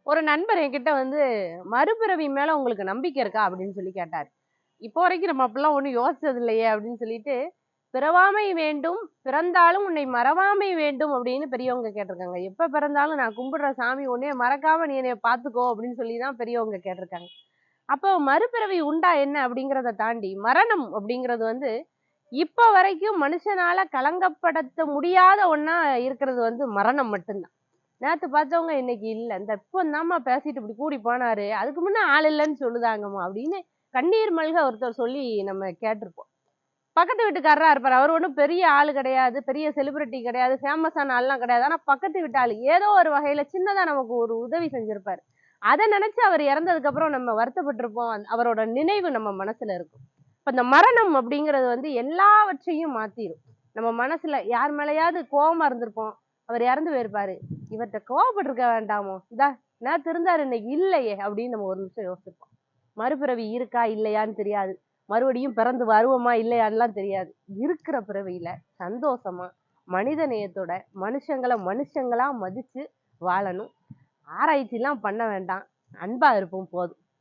ஒரு நண்பர் என்கிட்ட வந்து மறுபிறவி மேல உங்களுக்கு நம்பிக்கை இருக்கா அப்படின்னு சொல்லி கேட்டார். இப்போ வரைக்கும் நம்ம அப்படிலாம் ஒண்ணும் யோசிச்சது இல்லையே அப்படின்னு சொல்லிட்டு, பிறவாமை வேண்டும், பிறந்தாலும் உன்னை மறவாமை வேண்டும் அப்படின்னு பெரியவங்க கேட்டிருக்காங்க. எப்ப பிறந்தாலும் நான் கும்பிடுற சாமி உன்னைய மறக்காம நீ என்னைய பார்த்துக்கோ அப்படின்னு சொல்லி தான் பெரியவங்க கேட்டிருக்காங்க. அப்போ மறுபிறவி உண்டா என்ன அப்படிங்கிறத தாண்டி, மரணம் அப்படிங்கிறது வந்து இப்ப வரைக்கும் மனுஷனால களங்கப்படுத்த முடியாத ஒண்ணா இருக்கிறது வந்து மரணம் மட்டும்தான். நேத்து பார்த்தவங்க இன்னைக்கு இல்ல. இந்த இப்பந்தாம்மா பேசிட்டு இப்படி கூடி போனாரு. அதுக்கு முன்ன ஆள் இல்லன்னு சொல்லுதாங்கம்மா அப்படின்னு கண்ணீர் மல்க ஒருத்தர் சொல்லி நம்ம கேட்டிருப்போம். பக்கத்து வீட்டுக்காரரா இருப்பாரு. அவர் ஒண்ணும் பெரிய ஆளு கிடையாது. பெரிய செலிபிரிட்டி கிடையாது. ஃபேமஸான ஆள்லாம் கிடையாது. ஆனா பக்கத்து வீட்டு ஆளு. ஏதோ ஒரு வகையில சின்னதா நமக்கு ஒரு உதவி செஞ்சிருப்பாரு. அத நினைச்சு அவர் இறந்ததுக்கு அப்புறம் நம்ம வருத்தப்பட்டிருப்போம். அவரோட நினைவு நம்ம மனசுல இருக்கும். இப்ப இந்த மரணம் அப்படிங்கிறது வந்து எல்லாவற்றையும் மாத்திரும். நம்ம மனசுல யார் மேலயாவது கோவமா இருந்திருப்போம். அவர் இறந்து போயிருப்பாரு. இவர்ட்ட கோவப்பட்டிருக்க வேண்டாமோ? இந்தா நேத்து இருந்தாரு இன்னைக்கு இல்லையே அப்படின்னு நம்ம ஒரு நிமிஷம் யோசிப்போம். மறுபிறவி இருக்கா இல்லையான்னு தெரியாது. மறுபடியும் பிறந்து வருவோமா இல்லையான்னுலாம் தெரியாது. இருக்கிற பிறவியில சந்தோஷமா, மனித நேயத்தோட மனுஷங்கள மனுஷங்களா மதிச்சு வாழணும். ஆராய்ச்சிலாம் பண்ண வேண்டாம். அன்பா இருப்போம் போதும்.